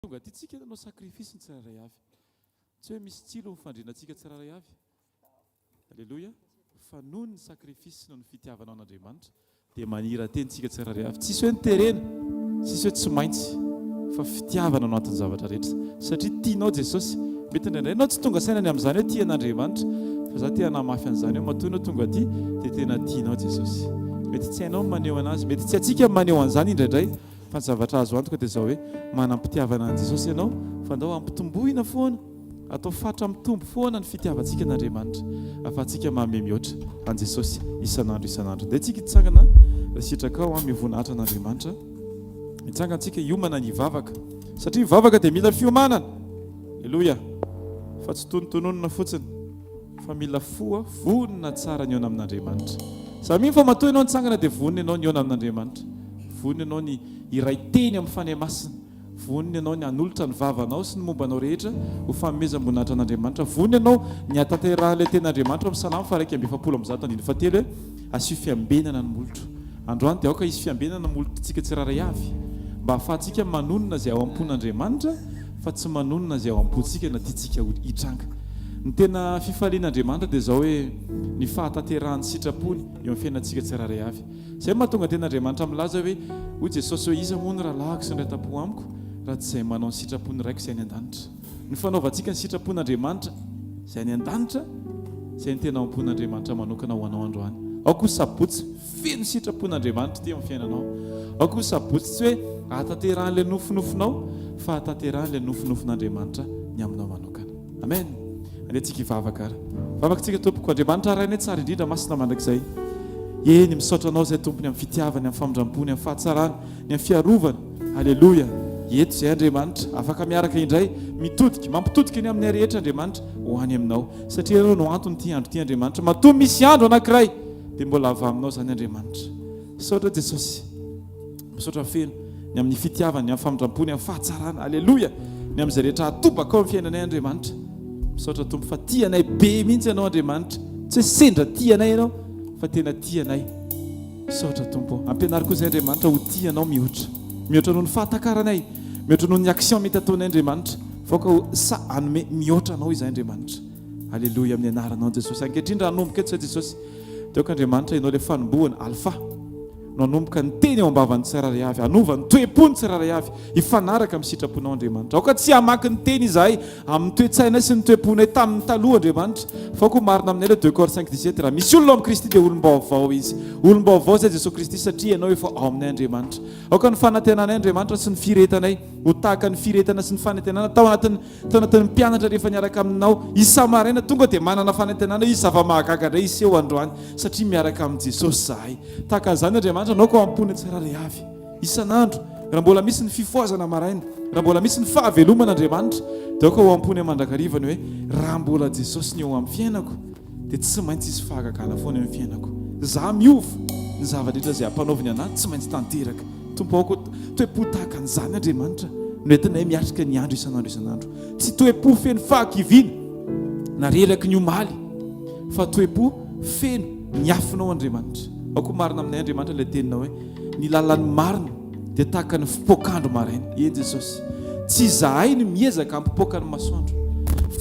tonga ty tsika nanao sakrifisy ny tsiraray avy. Tsy hoe misy tsilo mifandrinantsika tsiraray avy. Alleluia. Fa noho ny sakrifisy noho ny fitiavanao an'Andriamanitra dia maniran-tentsika tsiraray avy. Tsisy hoe niterena, tsisy hoe tsy maintsy, fa fitiavana no antony zavatra rehetra. Satria tianao Jesosy. Mety indraindray ianao tsy tonga sainany amin'izany hoe tia an'Andriamanitra, fa za tia hanamafy an'izany hoe matoa ianao tonga aty dia tena tianao Jesosy. Mety tsy hainao maneho anazy, mety tsy hatsika maneho an'izany indraindray, fa ny zavatra azo antoka dia izao hoe manam-pitiavana an' Jesosy ianao, fa andao ampitomboina foana, atao fatra mitombo foana ny fitiavantsika an'Andriamanitra, afahantsika mahay mihoatra an' Jesosy isan'andro isan'andro. Dia tsika hitsangana sitraka ao mivoninahitra an'Andriamanitra, hitsangantsika hiomana ny hivavaka, satria hivavaka dia mila fiomanana. Alleluia. Fa tsy tonontononona fotsiny, fa mila foa vonina tsara ny eo amin'Andriamanitra. Samy fa matoa ianao nitsangana dia vonina ianao ny eo amin'Andriamanitra, vonina ianao ny iray teny amin'ny fanahy masina, vonina ianao ny hanolotra ny vavanao sy ny mombanao rehetra ho fanomezam-boninahitra an'Andriamanitra, vonina ianao ny hatanterah'ilay ten'Andriamanitra amin'ny Salamo 117 hoe asio fiambenana ny molotro. Androany dia aoka isy fiambenana ny molotrotsika tsiraray avy, mba ahafahantsika manonona izay ao am-pon'Andriamanitra, fa tsy manonona izay ao am-pontsika na tiatsika hitranga. Ny tena fifalian'Andriamanitra dia izao hoe ny fahatanterahany sitrapony eo amin'ny fiainantsika tsiraray avy. Izay mahatonga ten'Andriamanitra milaza hoe hoy Jesosy hoe iza moa ny rahalahako sy ny raha-tapo amiko raha tsy izay manao ny sitrapony raiko izay any an-danitra. Ny fanaovantsika ny sitrapon'Andriamanitra izay any an-danitra, izay ny tena ao am-pon'Andriamanitra manokana ho anao androany. Ao koa sabotsy feno sitrapon'Andriamanitra ty amin'ny fiainanao. Ao koa sabotsy tsy hoe hatanterah'ilay nofinofinao, fa hatanterah'ilay nofinofin'Andriamanitra ny aminao manokana. Amen. Andehantsika hivavaka ara. Vavakantsika tompoko Andriamanitra arainy tsara indrindra masina mandrakizay. Eny misaotra anao izay tompony amin'ny fitiavany, amin'ny famindrampony, amin'ny fahatsarany, ny amin'ny fiarovana. Alleluia. Eto izay Andriamanitra afaka miaraka indray mitodika, mampitodika ny amin'ny rehetra Andriamanitra ho any aminao. Satria ianao no antony ty andro ty Andriamanitra. Matoa misy andro anankiray dia mbola avy aminao izany Andriamanitra. Misaotra Jesosy. Misaotra feno ny amin'ny fitiavany, ny amin'ny famindrampony, amin'ny fahatsarana. Alleluia. Ny amin'izay rehetra atobaka ao amin'ny fiainanay Andriamanitra. Misaotra tompo fa tianay be mihitsy ianao Andriamanitra. Tsy hoe sendra tianay ianao, fa tena tianay. Misaotra tompo. Ampianary koa izay Andriamanitra ho tianao mihoatra. Mihoatra noho ny fahatakaranay, mihoatra noho ny action mety ataonay Andriamanitra. Voaka ho hanome mihoatra anao izay Andriamanitra. Alleluia amin'ny anaranao Jesosy. Ankehitriny raha hanomboka eto izay Jesosy. Teoka Andriamanitra ianao ilay fanombohana alfa. No hanomboka ny teny ao am-bavan'ny tsiraray avy, hanova ny toe-pony tsiraray avy, hifanaraka amin'ny sitraponao Andriamanitra. Aoka tsy hamaky ny teny izahay amin'ny toe-tsainay sy ny toe-ponay tamin'ny taloha Andriamanitra, fa koa marina aminay ilay 2 Cor 5:17 raha misy olona ao amin'ny Kristy dia olom-baovao izy. Olom-baovao izay Jesosy Kristy satria ianao efa ao aminay Andriamanitra. Aoka ny fanantenanay Andriamanitra sy ny firetanay ho tahaka ny firetana sy ny fanantenana tao anatin'ny mpianatra rehefa niaraka aminao isa-maraina, tonga dia manana fanantenana izy zava-mahagaga indray iseho androany satria miaraka amin'ny Jesosy zahay. Tahaka an'izany Andriamanitra anao ko ampony tsiraray avy isan'andro. Raha mbola misy ny fifoazana maraina, raha mbola misy ny fahavelomana Andriamanitra, dia aoka ho ampony mandrakariva hoe raha mbola Jesosy ny eo amin'ny fiainako dia tsy maintsy isy fahagagana foana eo amin'ny fiainako. Za miova ny zava-drehetra izay ampanaoviny anahy tsy maintsy tanteraka. Tompo aoko toe-po tahaka an'izany Andriamanitra no entinay miatrika ny andro isan'andro. Tsy toe-po feno fahakiviana na reraky ny omaly, fa toe-po feno ny afinao Andriamanitra. Aoko marina aminay Andriamanitra ilay teninao hoe ny lalan'ny marina dia tahaka ny fipokandro maraina. Eny Jesosy, tsy izahay ny miezaka ampipoaka ny masoandro,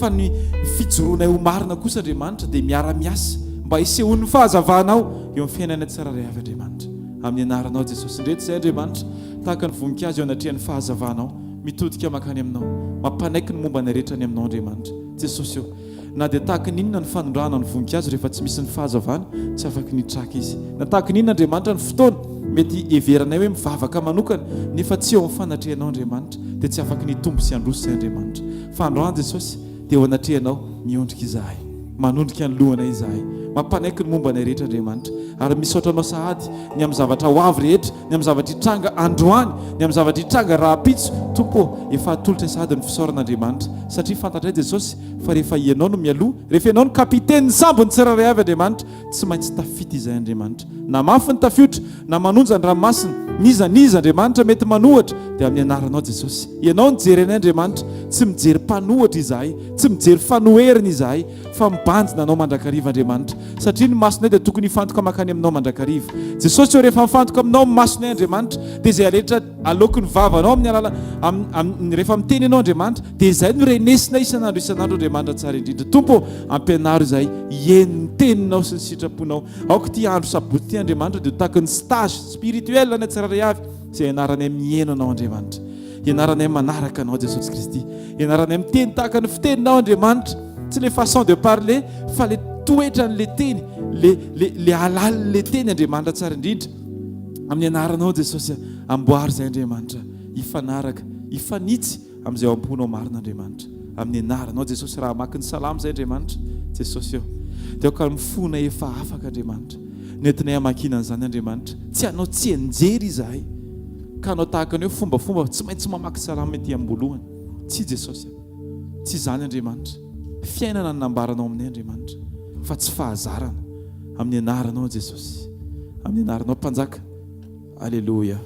fa ny fijoroanay ho marina kosa Andriamanitra dia miara-miasa mba hisehoan'ny fahazavanao eo amin'ny fiainana tsiraray avy Andriamanitra. Amin'ny anaranao Jesosy indreto izay Andriamanitra tahaka ny voninkazo eo anatrihan'ny fahazavanao, mitodika makany aminao, mampanaiky ny momba ny rehetra ny aminao Andriamanitra. Jesosy eo na dia tahaka n'inona ny fanondrahana ny voninkazo rehefa tsy misy ny fahazavana, tsy afaka nitraka izy. Na tahaka n'inona Andriamanitra ny fotoana mety everanay hoe mivavaka manokana nefa tsy eo amin'ny fanatrehanao Andriamanitra dia tsy afaka nitombo sy androso izay Andriamanitra. Fa androany Jesosy dia eo anatrehanao miondrika izahay, manondrika ny lohanay izahay, mampanaiky ny momba nay rehetra Andriamanitra, ary misaotranao sahady ny amin'ny zavatra ho avy rehetra, ny amin'ny zavatra hitranga androany, ny amin'ny zavatra hitranga raha-pitso. Tompo efa atolotra sahady ny fisaoran'Andriamanitra, satria fantatray Jesosy fa rehefa ianao no mialoha, rehefa ianao no kapiteny ny sambo ny tsiraray avy Andriamanitra, tsy maintsy tafita izay Andriamanitra. Na mafy ny tafiotra na manonja ny ranomasina, niza Andriamanitra mety manohatra dia amin'ny anaranao Jesosy. Ianao ny jerenay Andriamanitra tsy mijery mpanohatra izahay, tsy mijery fanoherina izahay, fa mibanjina anao mandrakariva Andriamanitra, satria ny masonay dia tokony hifantoka makany aminao mandrakariva. Jesosy eo rehefa mifantoka aminao masonay Andriamanitra, dia izay aletra aloky ny vavanao amin'ny alala rehefa miteny ianao Andriamanitra, dia izay no renesina isan'andro Andriamanitra tsara indrindra. Tompo, ampianaro izahay hieny ny teninao sy ny sitraponao. Aoka ty andro sabotsy ty Andriamanitra dia tahaka ny stage spirituel any tsiraray avy, izay ianaranay mihaino anao Andriamanitra, ianaranay manaraka anao Jesosy Kristy, ianaranay miteny tahaka ny fiteninao Andriamanitra, tsy le façon de parler fa le toetran'le teny, le alalin'le teny Andriamanitra tsara indrindra. Amin'ny anaranao Jesosy, amboary izay Andriamanitra, hifanaraka, hifanitsy amin'izay ao am-ponao marina Andriamanitra. Amin'ny anaranao Jesosy, raha maki ny salamo izay Andriamanitra, Jesosy eo dia ka mifona efa afaka Andriamanitra, nentinay hamakiana an'izany Andriamanitra, tsy anao tsy enjery izahay, ka anao tahaka an'io fombafomba tsy maintsy mamaky salamo ety ambolohany. Tsy Jesosy, tsy izany Andriamanitra, fiainana ny nambaranao aminay Andriamanitra, fa tsy fahazarana. Amin'ny anaranao Jesosy, amin'ny anaranao Mpanjaka. Alléluia,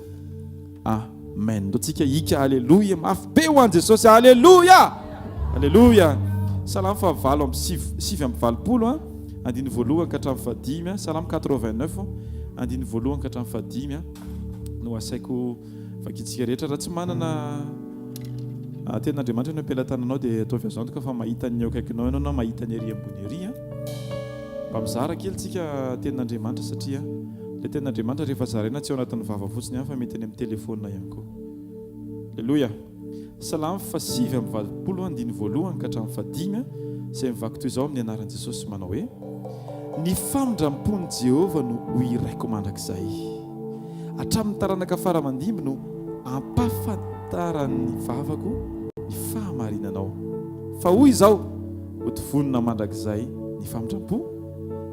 amen. Ndo tsika hika alléluia mafy be ho an'i Jesosy. Alléluia, alléluia. Salamo fahavalo amby sivy amby valopolo, andiny voalohany ka hatramin'ny fahadimy. Salamo 89 andiny voalohany ka hatramin'ny fahadimy. No asaiko vakitsika rehetra raha tsy manana tenin'Andriamanitra no ampelantananao dia ataovy azo antoka fa mahita ny eo akaikinao ianao na mahita ny ery ambony ery. Mba mizara kely tsika tenin'Andriamanitra, satria le tenin'Andriamanitra rehefa zaraina tsy ao anatin'ny vava fotsiny ihany fa mety any amin'ny telefônina ihany koa. Alleluia. Salamo fasivy amby valopolo andiny voalohany ka hatramin'ny fahadimy, izay mivaky toy izao amin'ny anaran'i Jesosy manao hoe: ny famindrampon'i Jehovah no ho iraiko mandrakizay, hatramin'ny taranaka faramandimby no ampahafantaran'ny vavako ny fahamarinanao. Fa hoy izao, hotovonina mandrakizay ny famindrampo,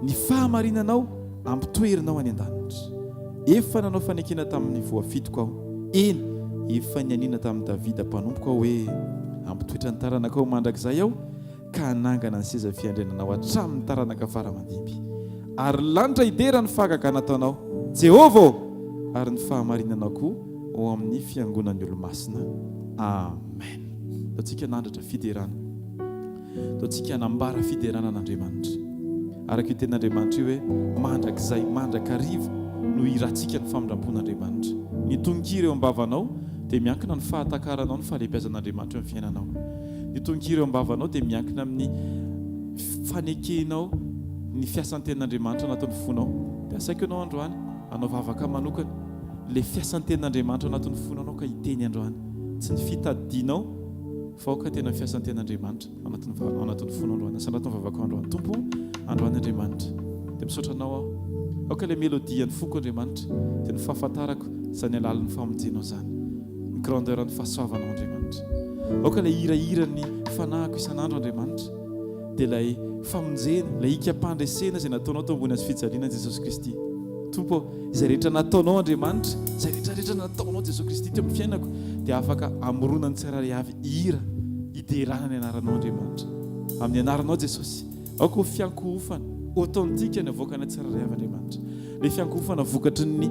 ny fahamarinanao ampitoerinao any an-danitra. Efa nanao fanekena tamin'ny voafitoko aho, eny efa nianina tamin'ny Davida mpanompoka aho hoe ampitoetra ny taranaka ao mandrakizay aho, ka hanangana ny seza fiandrenanao hatramin'ny taranaka faramandimby. Ary lanitra idera ny fahagagana ataonao Jehovah, ary ny fahamarinanao koa ao amin'ny fiangonan'ny olo-masina. Amen. Taontsika nandratra fiderana, taontsika hanambara fiderana an'Andriamanitra araka io ten'Andriamanitra io hoe mandrakizay mandrakariva no iratsika ny famindrampon'Andriamanitra. Ny tongiry eo am-bavanao dia miankina ny fahatakaranao ny fahalebiazan'Andriamanitra eo amin'ny fiainanao. Ny tongiry eo am-bavanao dia miankina amin'ny fanekenao ny fiasan'ny ten'Andriamanitra anatin'ny fonao. Dia asaiko ianao androany anao vavaka manokana le fiasan'ny ten'Andriamanitra anatin'ny fonanao ka hiteny androany, tsy ny fitadianao fa ka tena fiasan'ny ten'Andriamanitra anatin'ny fonao androany. Asa anatin'ny vavaka androany Tompo androany Andriamanitra dia misaotranao aho, aoka ilay melodia ny foko Andriamanitra dia ny fahafantarako izany alalan'ny famonjenao zany, ny grandeur ny fahasoavanao Andriamanitra. Aoka ilay hirahira ny fanahiko isan'andro Andriamanitra dia ilay famonjena, ilay ikam-pandresena izay nataonao tao ambony azy fijaliana Jesosy Kristy. Tompo, izay rehetra nataonao Andriamanitra, izay rehetrarehetra nataonao Jesosy Kristy teo amin'ny fiainako dia afaka amoronan'ny tsirairay avy hira hiderana ny anaranao Andriamanitra. Amin'ny anaranao Jesosy, aoka ho fiankohofana authentique ny avoakana tsirairay avy Andriamanitra. Le fiankohofana vokatry ny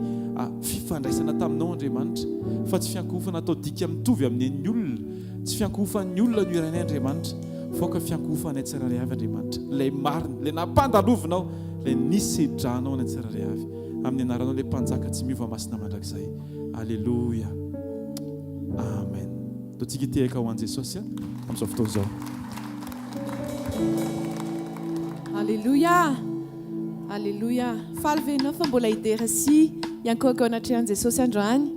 fifandraisana taminao Andriamanitra, fa tsy fiankohofana atao dika mitovy amin'ny olona, tsy fiankohofan'ny olona no iranay Andriamanitra, fa ka fiankohofanay tsirairay avy Andriamanitra. Ilay marina, ilay nampandalovinao, ilay nisedranao ny tsirairay avy. Amin'ny anaranao ilay mpanjaka tsy miova masina mandrakizay. Alléluia, amen. Taontsika hitehaka ho an'i Jesosy amin'izao fotoana izao. Alléluia, alléluia. Faly venao fa mbola hidera sy iankoko anatrehan'i Jesosy androany,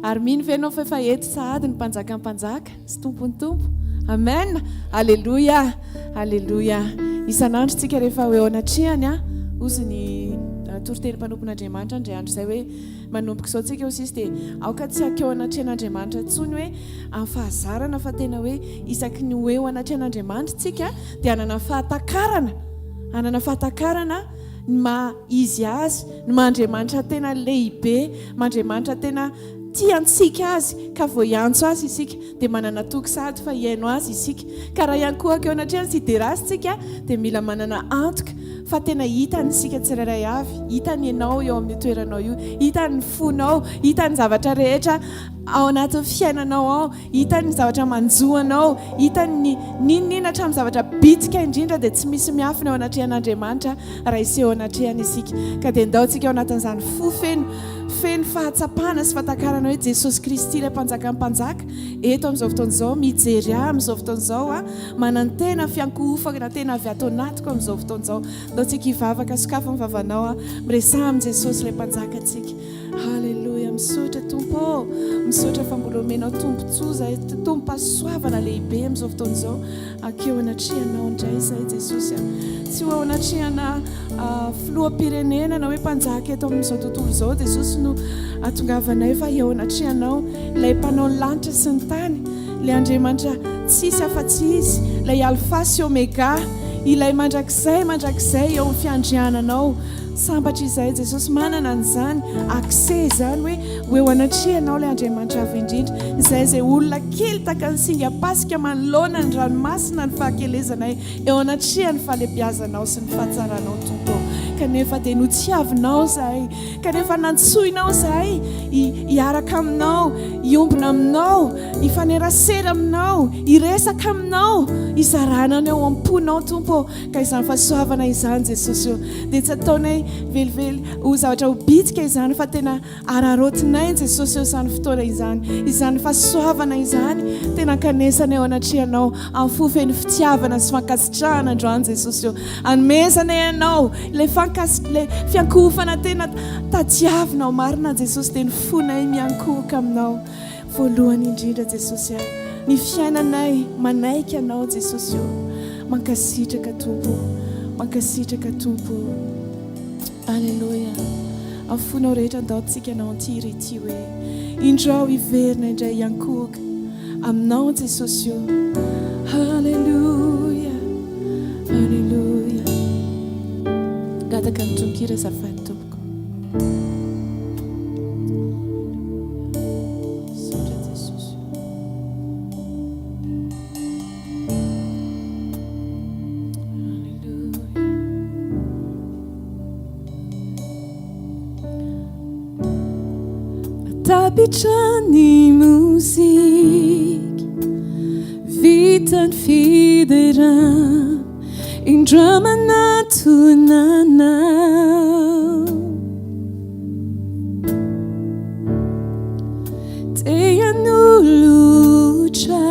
ary mino venao fa efa eto sahady ny mpanjaka mpanjaka sy tompony tompo. Amen. Alléluia, alléluia. Isan'andro tsika rehefa eo anatrehany ozy ny toroteny mpanompon'Andriamanitra ndray andro izay hoe manomboka izao tsika ho sisy dia aoka tsy akeo anatrehan'Andriamanitra intsony hoe amin'ny fahazarana, fa tena hoe isaky ny hoe ho anatrehan'Andriamanitra tsika dia hanana fahatakarana ny maha izy azy, ny mahandriamanitra tena lehibe, mahandriamanitra tena tiantsika azy ka vao iantso azy isika dia manana tokosady fa hiaino azy isika. Ka raha ihany koa akeo anatrehany sy hiderasy tsika dia mila manana antoka fa tena hitany isika tsirairay avy, hitany ianao eo amin'ny toeranao io, hitany fonao, hitany zavatra rehetra ao anatin'ny fiainanao ao, hitany zavatra manjoanao, hitany ninina hatramin'ny zavatra bitika indrindra dia tsy misy miafina ao anatrehan'Andriamanitra raha iseho anatrehana isika. Ka dia ndaontsika ao anatin'izany feno fahatsapana sy fahatakarana hoe Jesosy Kristy ilay mpanjakan'ny mpanjaka eto amin'izao fotoan'izao mijery amin'izao fotoan'izao manantena fiankohofana tena avy ato anatiko amin'izao fotoan'izao. Ndaontsika hivavaka sokafa ny vavanao miresaha amin'ny Jesosy ilay mpanjaka antsika. Haleluya, misaotra Tompo, misaotra fa mbola omenao tombontsoa tompo-pahasoavana lehibe amin'izao fotoan'izao akeo anatrehanao indray izahay Jesosy. Tsy ho ao anatrehana filoham-pirenena na hoe mpanjaka eto amin'izao tontolo izao Jesosy no atongavanay fa eo anatrehanao ilay mpanao ny lanitra sy ny tany, ilay Andriamanitra tsisy afa-tsy izy, ilay alfa sy omega, ilay mandrakizay eo amin'ny fiandriananao. Sambatra izay Jesosy manana an'izany akse izany hoe eo anatrehanao ilay Andriamanitra avy indrindra, izay olona kely taka ny singa pasika manoloana ny ranomasina ny fahakelezanay eo anatrehany fahalebiazanao sy ny fahatsaranao Tompo. Kanefa dia notsiavinao zahay, kanefa nantsoinao zahay hiaraka aminao, hiombona aminao, hifanerasera aminao, hiresaka aminao, hizaranana eo am-ponao Tompo. Ka izany fahasoavana izany Jesosy io dia tsy ataonay velively ho zavatra ho bitika izany fa tena ararotinay Jesosy eo izany fotoana izany fahasoavana izany tena kanesana eo anatrehanao amin'ny fofeny fitiavana sy fankasitrahana androany Jesosy eo. Anomezana ianao ilay fiankohofana tena tadiavinao marina Jesosy dia ny fonay miankohoka aminao voalohany indrindra Jesosy. Ny fiainanay manaiky anao Jesosy eo. Mankasitraka Tompo, mankasitraka Tompo. Alleluia. Amin'ny fonao rehetra ndaontsika anao antiry ity hoe indrao hiverina indray iankohoka aminao Jesosy eo. Alleluia, alleluia. Gataka ny tonkira azafady Tompoko. Saotra Jesosy. Tapitrany musiky vitany fiderana indra manatonanao tean'olotra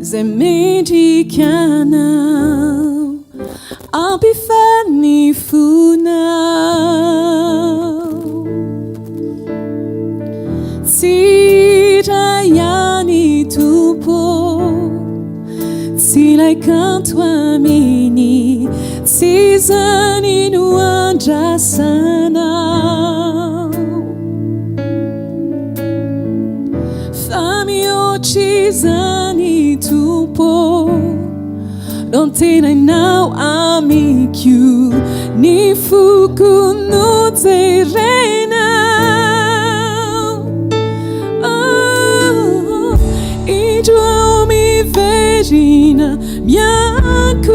zay mendrikanao ampifany fonao sirayani Tompo silay kanto aminy sizany no andrasanao fa mihoatry zany Tompo non tenainao amiko ny foko no jerenao indro miverina miankohoka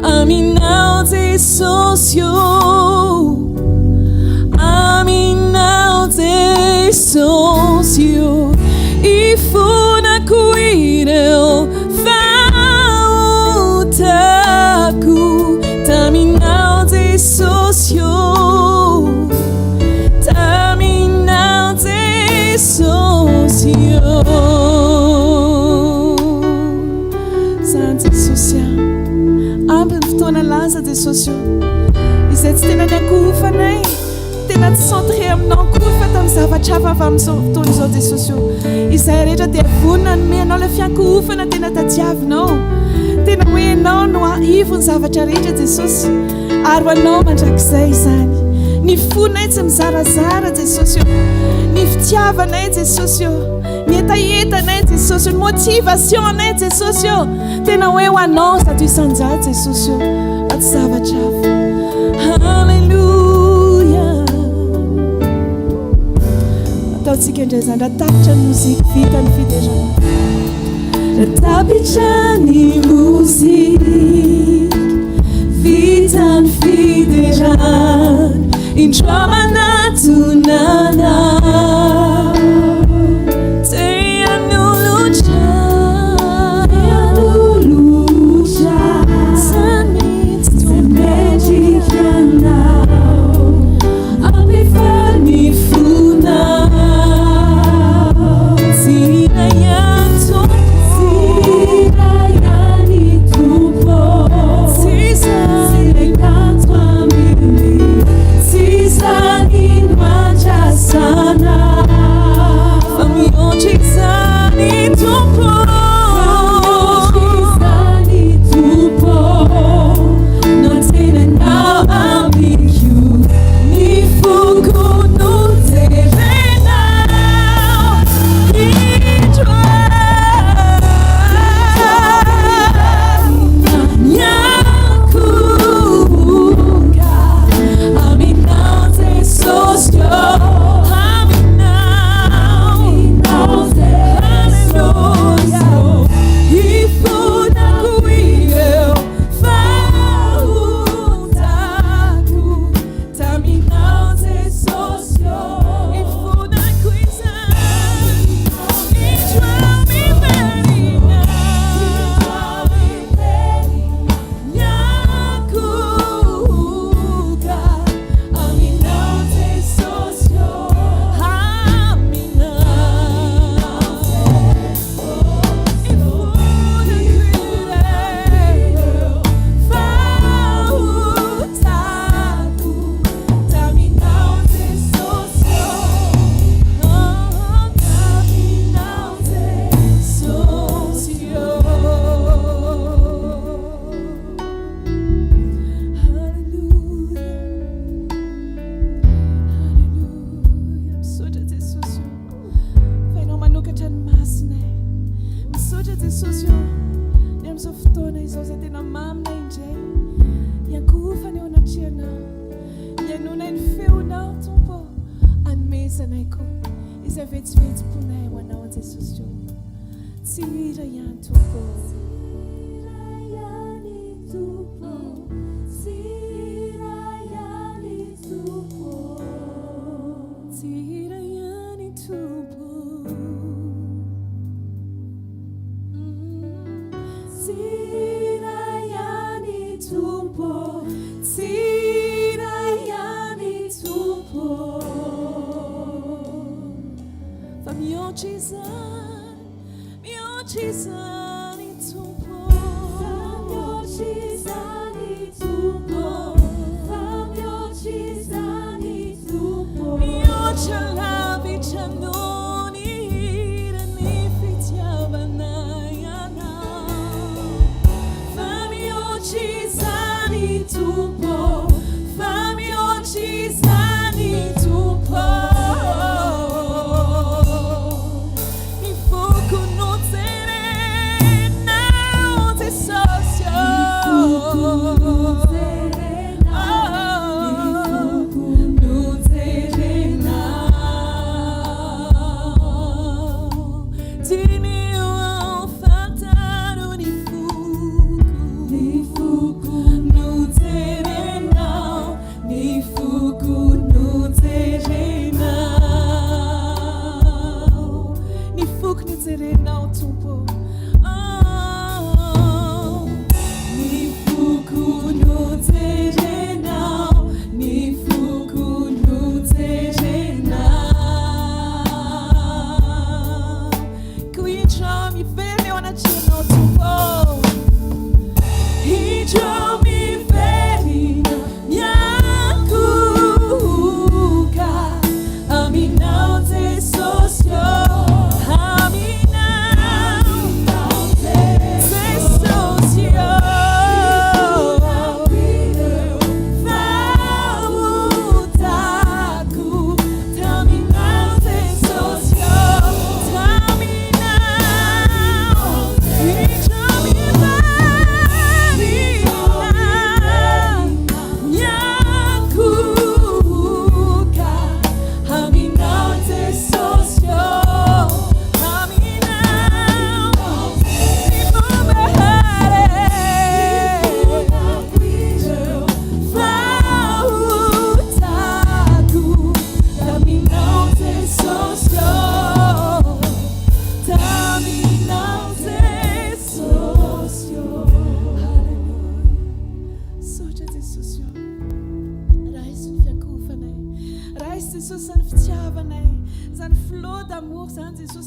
aminao Jesosy aminao Jesosy ifonako ireo faotako taminao Jesosy taminao Jesosy zany Jesosy ampy ny fotoana laza Jesosy izay tsy tena niankohofanay tena tsy centré aminao koa fa tamin'ny zavatra hafa avy amin'izao fotoana izao Jesosy izay rehetra dia vonina nomenao ilay fiankohofana tena tadiavinao tena hoe ianao no ivony zavatra rehetra Jesosy ary ho anao mandrakizay izany ny fonay tsy mizarazara Jesosy ny fitiavanay Jesosy ny etaetanay Jesosy ny motivationay Jesosy tena hoe ho anao zato isanjato Jesosy aty zavatra hafa. Halleluja. Ataontsika indray zany raha tapitra ny mozika vita ny fiderana Tapichani musik Vitan fideran In trauma natunana Te anulucha Sanit tu mejikiana Amifani funa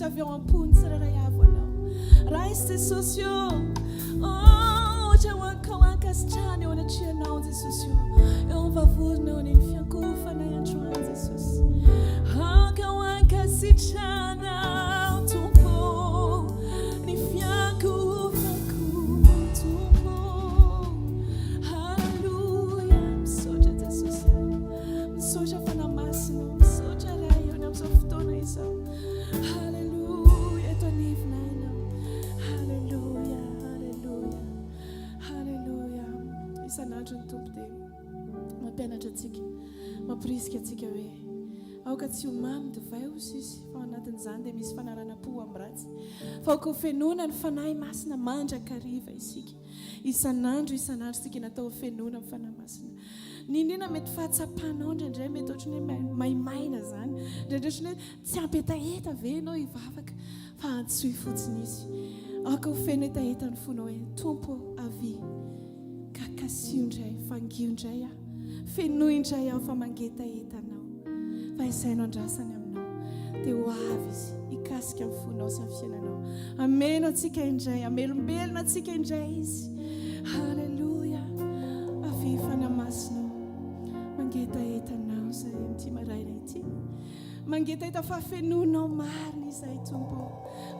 tsy avy eo am-pony tsirairay avy anao raha izy jesosy io ohatra hoankasitrany eo anatrianao jesosy io eo amvavorona eo ny fiankofanay androany jesosy anka hoankasitrana tompo ny fiankofako tompo halleluja misaotra jesosy misaotra fanamasina misaotra raha eo ny amin'izao fotoana izao halleluja eto anivona ianao halleluja halleluja halleluja isan'andro ny tompo dia mampianatra antsika mampirisika antsika hoe aoka tsy homamy divay ozy izy fa anatin'izany dia misy fanararam-po amin'ny ratsy fa aoka ho fenona ny fanahy masina mandrakariva isika isan'andro isika natao ho fenona amin'ny fanahy masina nindrina mety fahatsapanao indraindray mety ohatrany hoe maimaina zany indraindray ohatrany hoe tsy ampetaeta ve ianao hivavaka fa antsoy fotsiny izy aoka ho feno etaeta ny fonao hoe tompo avy kakasio indray fangio indray aho fenoy indray aho fa mangetaetanao fa isainao andrasany aminao dia ho avy izy hikasika amin'ny fonao sy amin'ny fiainanao ameno antsika indray amelombelona antsika indray izy halleluja avy fanamasinao mangetaetanao zay amin'ity maraina ity mangetaeta fa fenonao marina izay tompo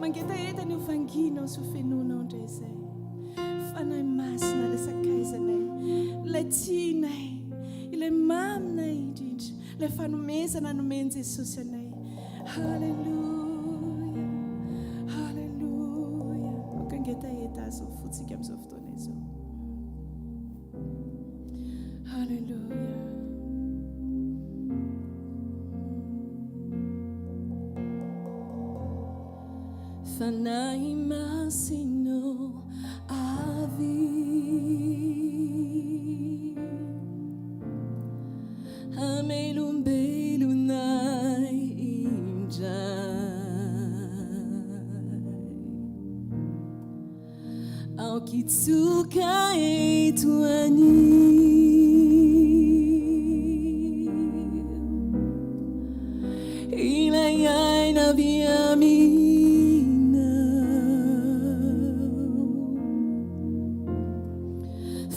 mangetaeta ny hofanginao sy ho fenonao indray izay fanahy masina ilay sakaizanay ilay tianay ilay maminay indrindra ilay fanomezana nomeny jesosy anay halleluja halleluja okangetaeta azo fotsika amin'izao fotoana izao halleluja fanahy masino avy amelombelonay indray aokitsoka eto anio ilay aina viaminao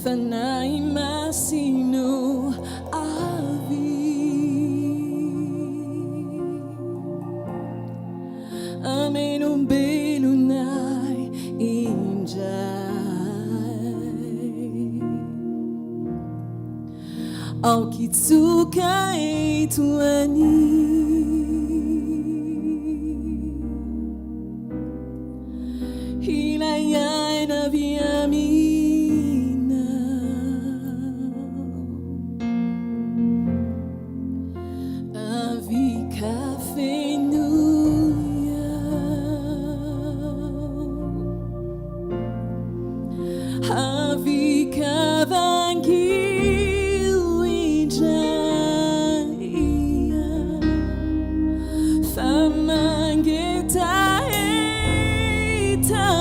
fanahy masino avy amelombelonay indray aokitsoka eto anio ilay aina viaminao avy kafenoia avy kavangio indray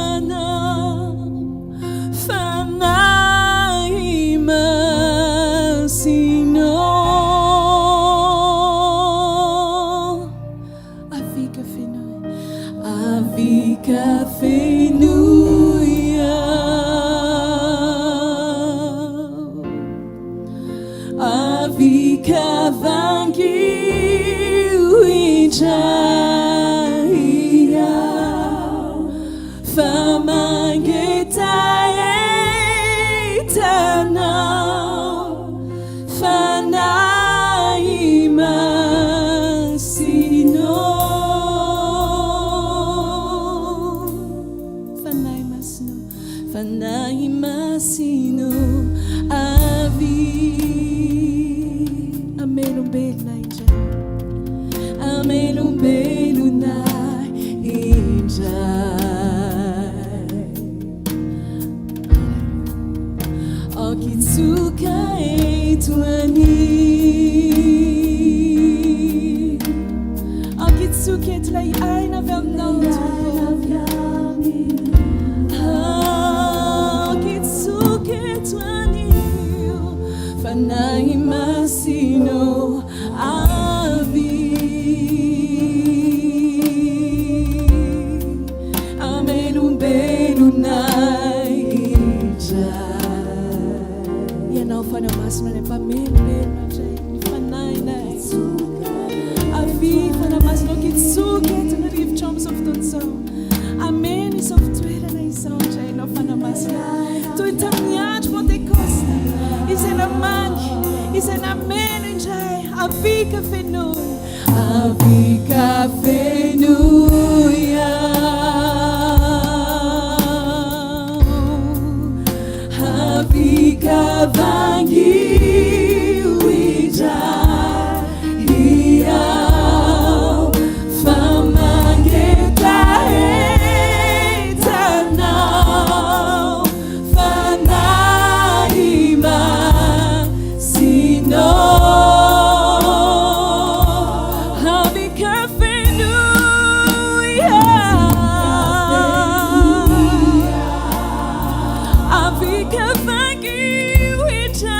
famangetaetanao fanahy masino avy kafenoia avy kavangio indray famangetaetanao fanahy masino fanahy masino avy amelombelona indray amelombelona indray okitsoka eto anio okitsoka eto ilay aina avy aminao okitsoka famelombelona ndray ny fanahinay avy fanamasinao kitsoka eto ny rivotra amin'izao fotoana izao. Amen izao fitoerana izao indray anao fanamasina toy tamin'ny andro Pentecoste izay namangy izay nameno indray avika fenoy avika fenoya avika vangi uija ia famangeta etanao fanaima sino avika fenuya avika vangi uija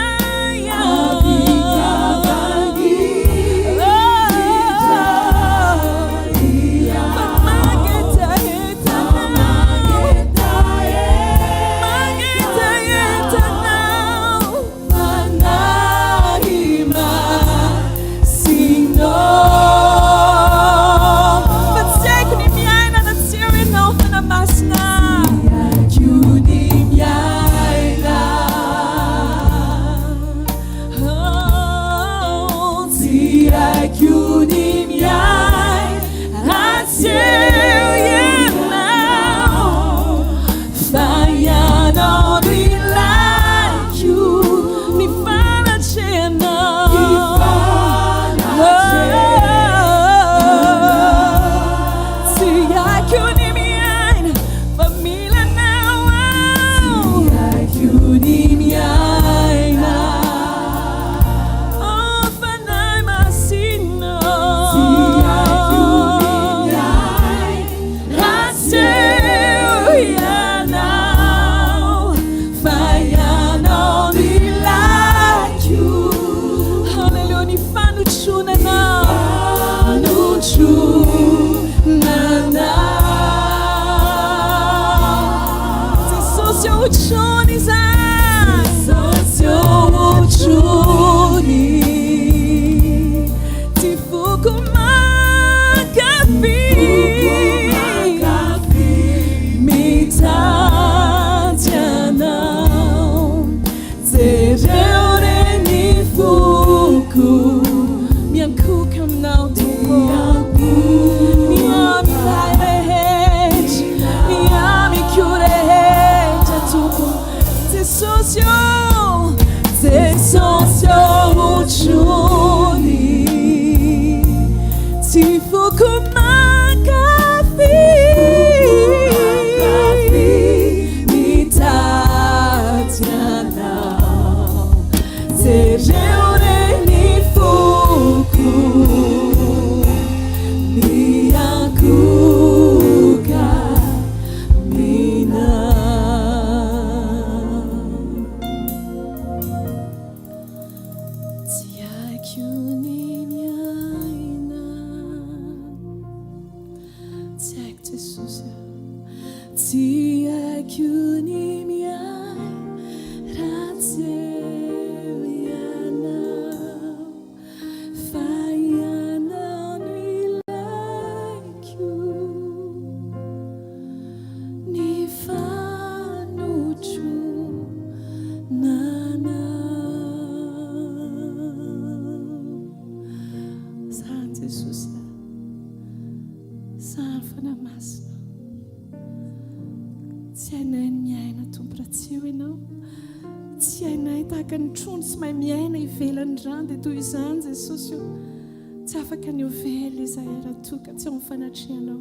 Tsy amfanatrehanao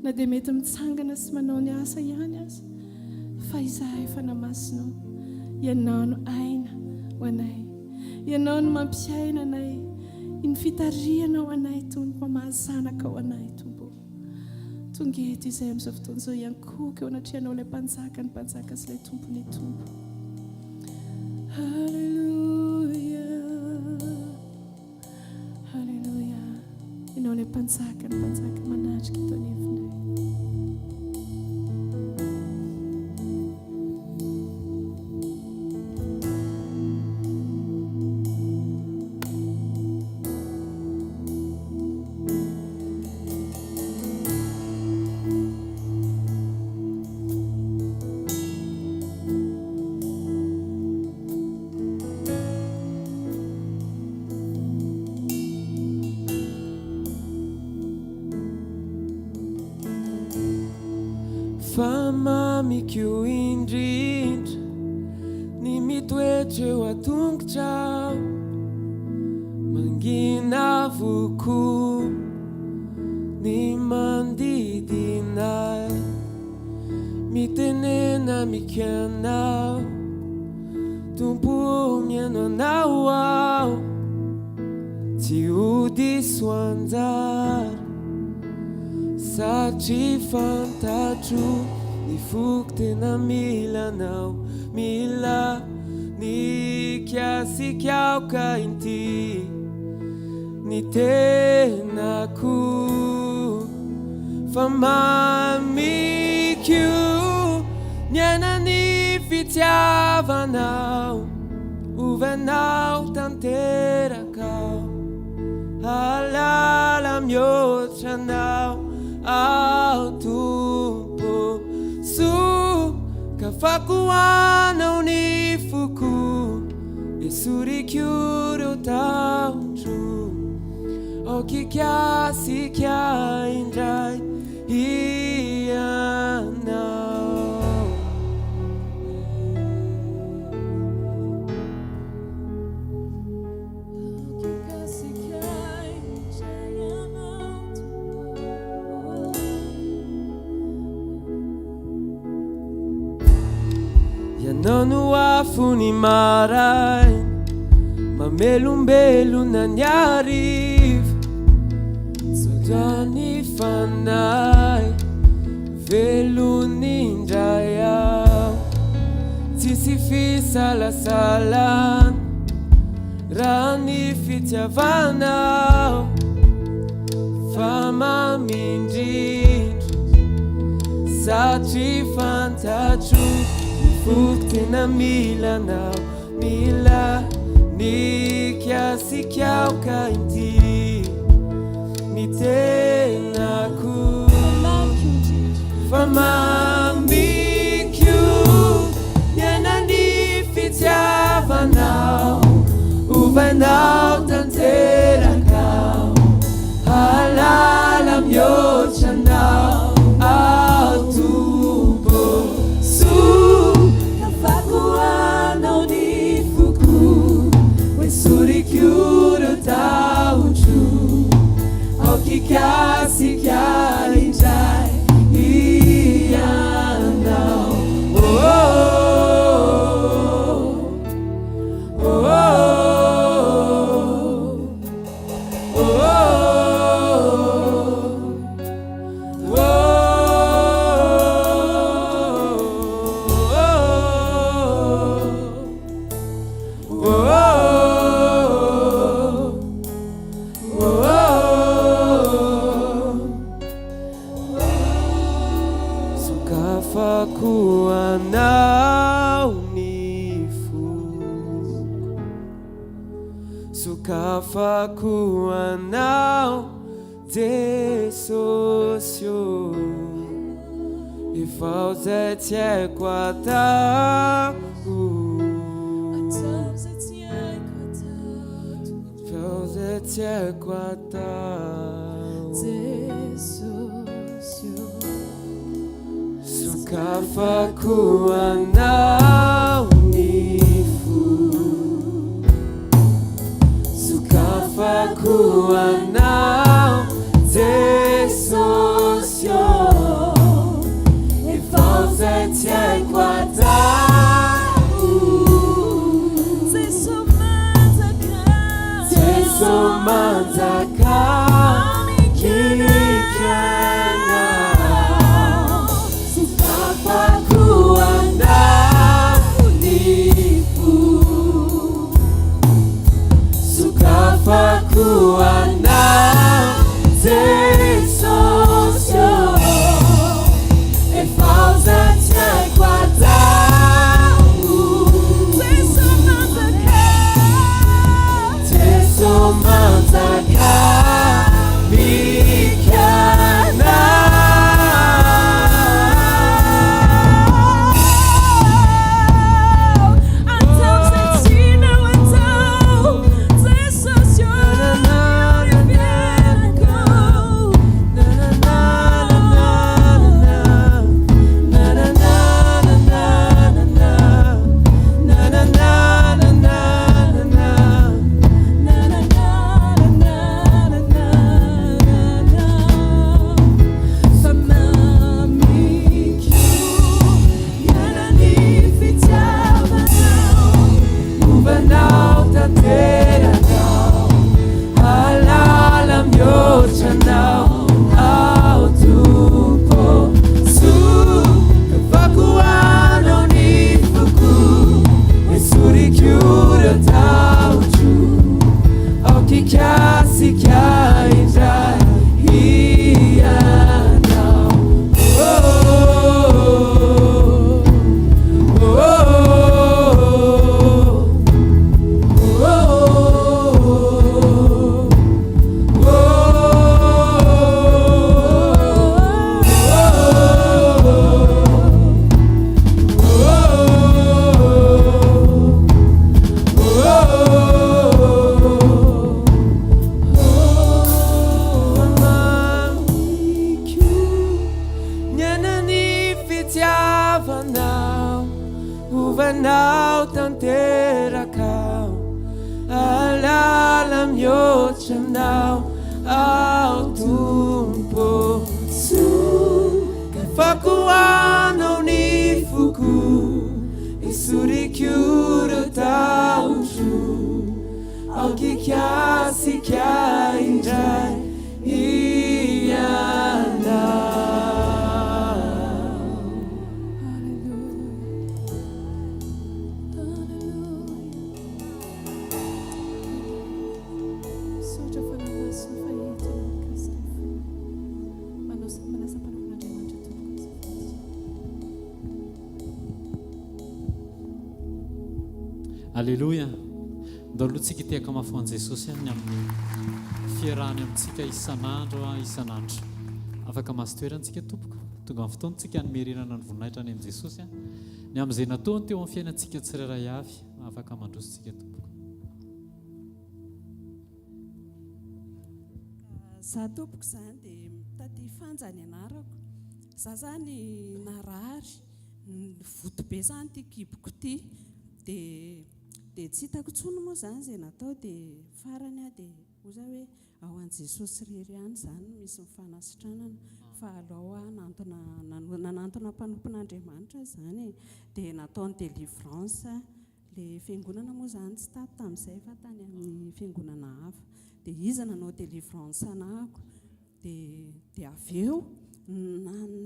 na dia mety mitsangana sy manao ny asa ihany aza fa izahay efa namasinao ianao no aina ho anay ianao no mampiaina anay ny fitarianao anay toy ny mpamahazanaka ao anay tombo tonga eto izay amin'izao fotoana izao iankoka eo anatrehanao ilay mpanjaka ny mpanjaka sy ilay tompony tombo. Halleluja halleluja ianao ilay mpanjaka ny mpanjaka manatrika tao anivonay. famamikyo indrindra ny mitoetreo atongotrao mangina voko ny mandidinay mitenena mikianao Tumpo miano anao aho tsy ho diso anjara satria fantatro ny foko tena mila anao mila ny kiasikao ka inty ny tenako fa mamikyo ny anany fitiavanao ovanao tanterakao halala mihoatra anao ao tompo sokafako anao ny foko esorikio reo taotro aokikasika indray ianao Nanu afuni marai mamelumbeluna nyarif Sojani fanai veluninjaya Tisifi salan Rani fitiavana Fama mindrit Sachi fantachu Fuktena mila nao mila ni kiasikao ka inti ni tenaku famamikyu yana ni fitiavanao uvanao tanterakao halala myochanao autubo Surikuro tauchu Aukikasi kyalinjai iyanao Sukafaku anao desosio Ifao zetie kwatau Ifao zetie kwatau desosio Sukafaku anao Faku anao desosio Ifao zetie kwatau Zeso manzaka Kirikana Sukafaku anao nifu Sukafaku anao Fiovanao tanterakao alala mihoatra aminao ao tompo fakoanao ny foko isorikoro taotro aokikasika indray ianao. Alleluia. Ndao aloha tsika tiaka mafoan Jesosy any amin'ny fiarahany amintsika isan'andro afaka masotoerantsika tompoko tonga amin'ny fotoantsika nymerenana ny voninahitra any amin'ny Jesosy ny amin'izay nataony teo amin'ny fiainantsika tsirairay avy afaka mandrositsika tompoko. Za tompoko zany dia mitady fanjany anarako. Za zany narary votobe zany ty kiboko ty dia tsy hitako tsony moa zany izay natao dia farany dia oza hoe ao an' Jesosy rery ihany zany misy mifanasitranana fa alao nanantona mpanompon'Andriamanitra zany dia nataony délivrance le fiangonana moa zany tsy tato tamin'izay fa tany amin'ny fiangonana hafa dia izy nanao délivrance anahako dia avy eo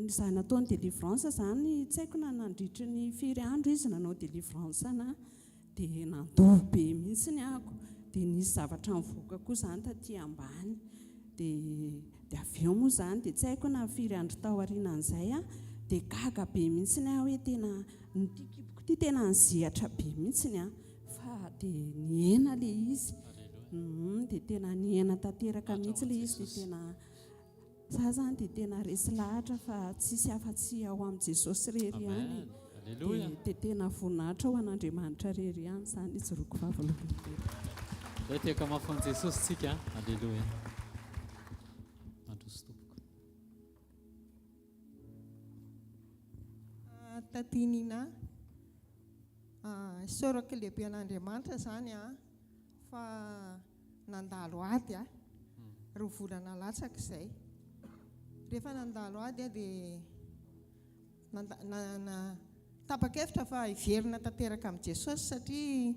za nataony délivrance zany tsy haiko na nandritry ny firy andro izy nanao délivrance anahy dia nandoha be mihitsy ny ako dia nisy zavatra mivoaka koa zany taty ambany dia avy eo moa zany dia tsy haiko na firy andro tao aorianan'izay dia gaga be mihitsy ny hoe tena nyty kiboko ty tena nizihatra be mihitsy ny fa dia niena le izy dia tena niena tanteraka mihitsy le izy dia tena za zany dia tena resy lahatra fa tsisy afa-tsy ao amin'ny Jesosy rery ihany dia tena voninahitra ho an'Andriamanitra rery ihany zany ijoroko vavalombelona. Zay tiaka mafoan Jesosy tsika. Alleluia. Mandroso tompoko. Tatinina sorako lehibe an'Andriamanitra zany fa nandalo ady roa volana latsaka izay. Rehefa nandalo ady dia tapakevitra fa hiverina tanteraka amin'ny Jesosy satria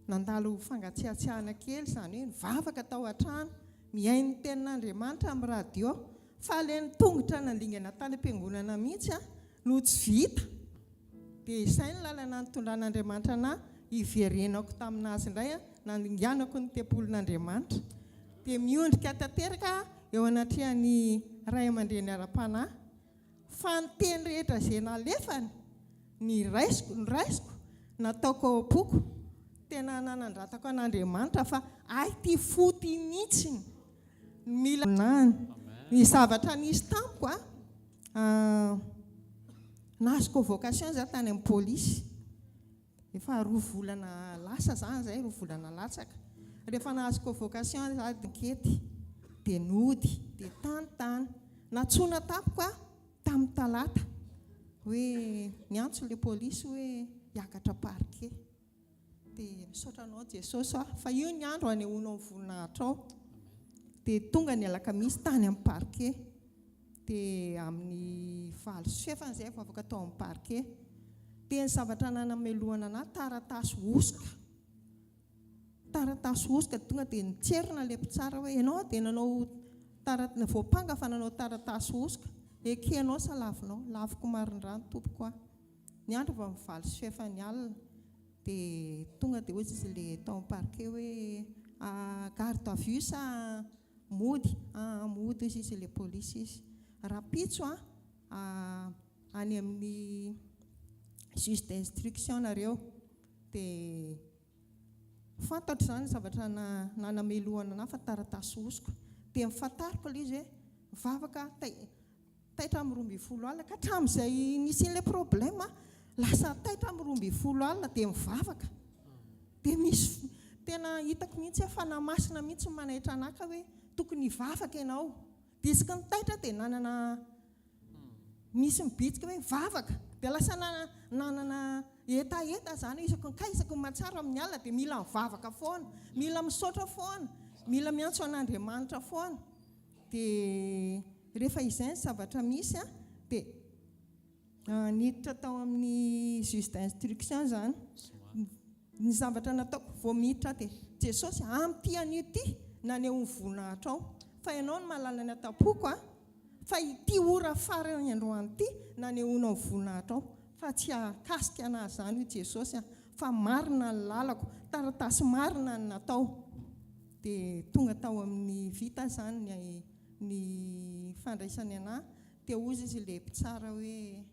nandalo fangatsiatsiahana kely zany hoe nivavaka tao an-trano mihaino ny tenin'Andriamanitra amin'ny radio fa le nitongotra nandingana tany am-piangonana mihitsy no tsy vita dia izay ny lalana nitondran'Andriamanitra anahy hiverenako taminazy indray nandinganako ny tempolon'Andriamanitra dia miondrika tanteraka eo anatrehan'ny ray aman-dreny ara-panahy fa ny teny rehetra izay nalefany ny raisiko nataoko ao am-poko tena nanandratako an'Andriamanitra fa ty foty mihitsy mila nany ny zavatra nisy tamiko nazoko vocation za tany amin'ny polisy efa 2 volana lasa zany zay 2 volana latsaka rehefa nazoko vocation za dikety dia nody dia tany natsona tamiko tamin'ny talata hoe niantso le polisy hoe hiakatra parquet dia misaotranao Jesosy fa io ny andro anehoanao ny voninahitra ao dia tonga ny alakamisy tany amin'ny parquet dia amin'ny 7 zay vao afaka tao amin'ny parquet dia ny zavatra nanamelohana anahy taratasy osika tonga dia nitserina le mpitsara hoe ianao dia nanao voapanga fa nanao taratasy osika ekenao sa lavinao laviko marindrano tompoko ny andro va mivaly 7 ny alina dia tonga dia ohatsy izy le tao amin'ny parquet hoe garde à vue sa mody izy le polisy izy rapitso any amin'ny juge d'instruction nareo dia fantatro zany zavatra nanamelohana anahy fa taratasy osiko dia mifantariko le izy hoe mivavaka taitra amin'ny 12 alina ka hatramin'izay nisy le problème lasa taitra amin'ny 12 alina dia mivavaka dia misy tena hitako mihitsy fanamasina mihitsy manaitra anaka hoe tokony hivavaka ianao dia isaka ny taitra dia nanana misy mibitsika hoe mivavaka dia lasa nanana etaeta zany isako nkaisako mahatsara amin'ny alina dia mila mivavaka foana, mila misaotra foana, mila miantso an'Andriamanitra foana. Dia rehefa izay ny zavatra misy dia niditra tao amin'ny juge d'instruction zany. Ny zavatra nataoko vao miditra dia Jesosy amin'ity ity naneho ny voninahitra ao. Fa ianao no mahalala ny atapoko fa ity ora farany androany ity nanehoana ny voninahitra ao. Fa tsy akasika anazy zany io Jesosy fa marina ny lalako, taratasy marina ny natao. Dia tonga tao amin'ny vita zany ny fandraisany anahy. Dia ozy izy ilay mpitsara hoe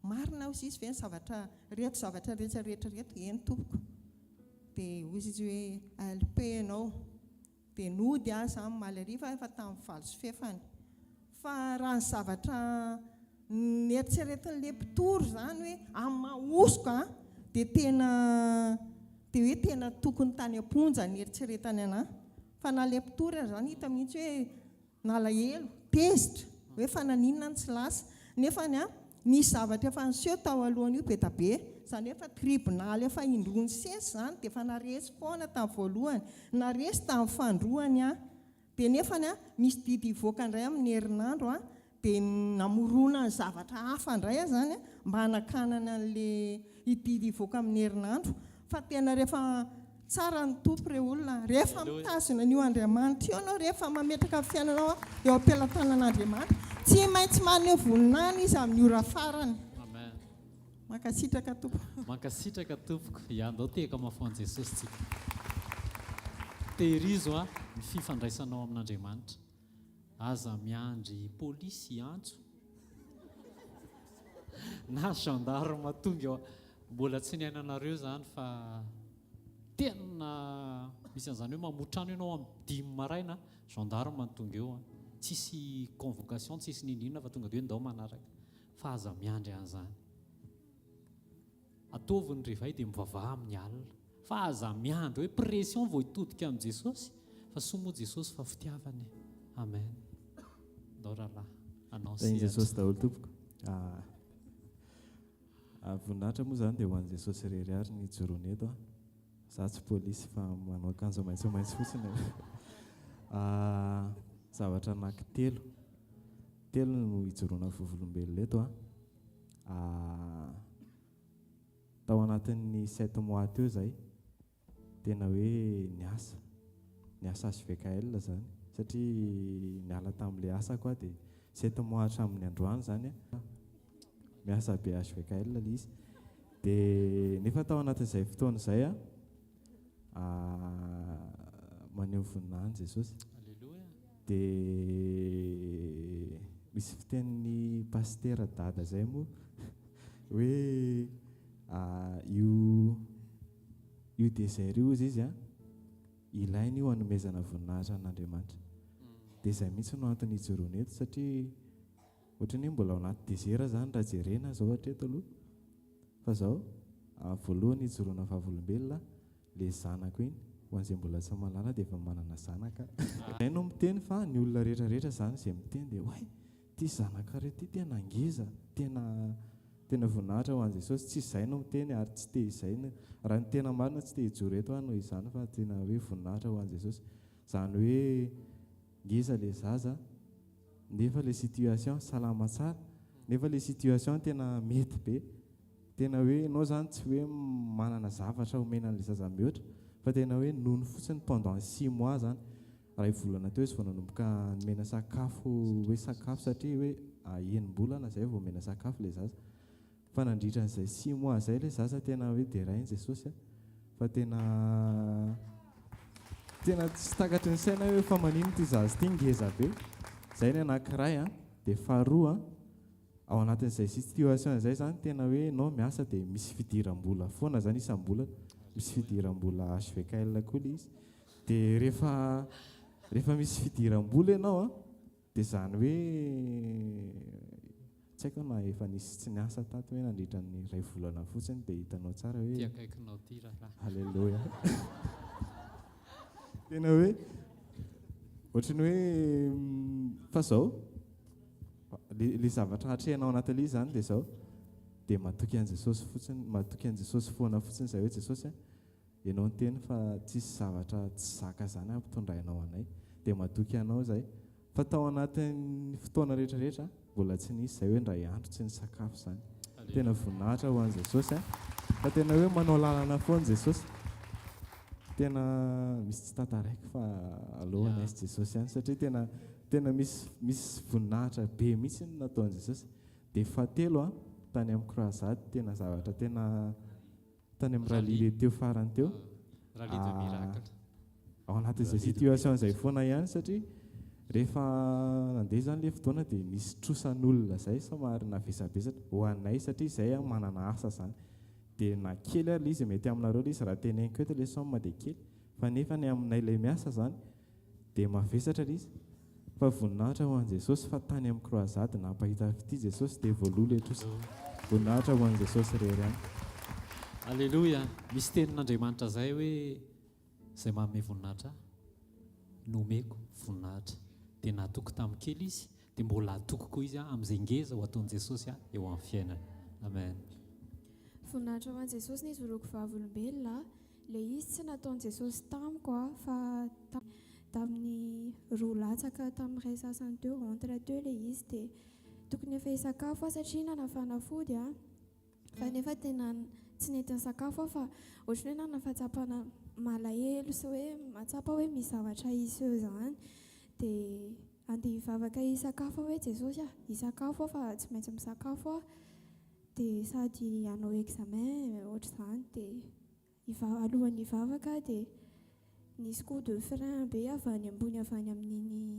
marina ozy izy ve ny zavatra rehetra eny tompoko. Dia ozy izy hoe LP ianao. Dia nody azy amin'ny malariva efa tamin'ny valo sy fefany. Fa raha ny zavatra nieritseretin'ilay mpitoro zany hoe amin'ny mahosoko dia hoe tena tokony tany am-ponja nieritseretany anahy. Fa na ilay mpitoro zany hita mihitsy hoe nalahelo, tezitra, hoe fa naninona ny tsy lasa. Nefa ny zavatra efa niseho tao alohan'io be da be, izany efa tribonaly efa indroany sesy zany dia efa naresy foana tamin'ny voalohany, naresy tamin'ny fandroany dia nefa misy didy hivoaka indray amin'ny herinandro dia namorona ny zavatra hafa indray zany mba hanakanana an'ilay didy hivoaka amin'ny herinandro. Fa tena rehefa tsara ny tompo ireo olona, rehefa mitazona an'io Andriamanitra io anao, rehefa mametraka fiainanao eo am-pelantanan'Andriamanitra, tsy maintsy maneho voninahitra izy amin'ny ora farany. Amen. Mankasitraka tompo. Mankasitraka tompoko. Andao teka mafoan Jesosy tsika. Tehirizo ny fifandraisanao amin'Andriamanitra. Aza miandry polisy antso na gendarme tonga eo. Mbola tsy niainanareo zany fa tena misy an'izany hoe mamotrano ianao amin'ny 10 maraina, gendarme tonga eo. Tsisy convocation, tsisy ninina fa tonga dia hoe ndao manaraka. Fa aza miandry an'izany. Ataovy ny revay dia mivavaha amin'ny alina. Fa aza miandry hoe pression vao hitodika amin'ny Jesosy, fa somoa Jesosy fa fitiavany. Amen. Ndao rahalahy, anao sy Jesosy daholo tompoko. Voninahitra moa zany dia ho an'i Jesosy irery ary ny joroana eto. Za tsy polisy fa manao akanjo maitsomaitso fotsiny. Zavatra anankitelo no hijoroana vovolombelona eto. Tao anatin'ny 7 mois teo zay tena hoe niasa hvkl zany, satria niala tamin'ilay asako dia 7 mois hatramin'ny androany zany miasa be hvkl ilay izy. Dia nefa tao anatin'izay fotoana izay maneho voninahitra Jesosy. Dia misy fitenin'ny pastera dada zay moa hoe io désert io izy ilainy io hanomezana voninahitra an'Andriamanitra. Dia izay mihitsy no antony hijoroana eto, satria ohatrany hoe mbola ao anaty désert zany raha jerena zao hatreto aloha. Fa zao voalohany hijoroana vavolombelona ilay zanako iny, ho an'izay mbola tsy mahalala dia efa manana zanaka. Izay no miteny fa ny olona rehetrarehetra zany izay miteny dia hoe ty zanaka ry ty tena ngeza, tena voninahitra ho an'i Jesosy. Tsy izay no miteny ary tsy te izay. Raha ny tena marina tsy te hijoro eto noho izany fa tena hoe voninahitra ho an'i Jesosy. Izany hoe ngeza ilay zaza nefa ilay situation salama tsara, nefa ilay situation tena mety be. Tena hoe ianao zany tsy hoe manana zavatra omena an'ilay zaza mihoatra, fa tena hoe nono fotsiny pendant 6 mois zany. Raha volana teo izy vao nanomboka nomena sakafo, hoe sakafo, satria hoe enim-bolana izay vao omena sakafo ilay zaza. Fa nandritra an'izay 6 mois izay ilay zaza tena hoe derainy Jesosy fa tena tsy takatry ny saina hoe fa manino ty zaza ty ngeza be. Izay ny anankiray dia faharoa ao anatin'izay situation izay zany tena hoe ianao miasa dia misy fidiram-bola foana zany isam-bola, misy fidiram-bola hvkl koa ilay izy. Dia rehefa misy fidiram-bola ianao dia zany hoe tsy haiko na efa nisy tsy niasa tato hoe nandritra ny 2 volana fotsiny dia hitanao tsara hoe ty akaikinao ty rahalahy. Halleluja. Tena hoe ohatrany hoe fa zao le zavatra hatrehanao anatin'ilay izy zany dia zao dia matoky an' Jesosy fotsiny, matoky an' Jesosy foana fotsiny izay hoe Jesosy ianao ny teny fa tsisy zavatra tsy zaka zany ampitondrainao anay dia matoky anao izay fa tao anatin'ny fotoana rehetrarehetra mbola tsy nisy izay hoe ndray andro tsy ny sakafo zany. Tena voninahitra ho an'i Jesosy fa tena hoe manao lalana foana Jesosy. Tena misy tsy tantaraiko fa alohany aizy Jesosy ihany satria tena misy voninahitra be mihitsy no nataon'i Jesosy. Dia fahatelo tany amin'ny croisade tena zavatra tena tany amin'ny rallye teo farany teo. Ao anatin'izay situation izay foana ihany satria rehefa nandeha zany ilay fotoana dia nisy trosan'olona izay somary navesabesatra ho anay satria izay manana asa zany. Dia na kely ary izy mety aminareo ilay izy raha teneniko eto ilay somme dia kely fa nefa ny aminay ilay miasa zany dia mavesatra ilay izy. Fa voninahitra ho an'i Jesosy fa tany amin'ny croisade nampahita ity Jesosy dia voaloha ilay trosa. Voninahitra ho an'i Jesosy rery ihany. Alleluia. Misy tenin'Andriamanitra zay hoe izay manome voninahitra nomeko voninahitra dia natoko tamin'ny kely izy dia mbola atoko koa izy amin'izay ngeza ho ataon'i Jesosy eo amin'ny fiainana. Amen. Voninahitra ho an'i Jesosy ny zoroko vavolombelona ilay izy tsy nataon'i Jesosy tamiko fa tamin'ny roa latsaka tamin'ny iray sasany teo rentre teo ilay izy dia tokony efa hisakafo satria nana fanafody fa nefa tena tsy nety ny sakafo fa ohatrany hoe nana fahatsapana malahelo sy hoe matsapa hoe misy zavatra isy eo zany dia andeha hivavaka hisakafo hoe Jesosy hisakafo fa tsy maintsy misakafo dia sady hanao examen ohatr'izany dia alohan'ny hivavaka dia nisy coup de frein be avy any ambony avy any amin'iny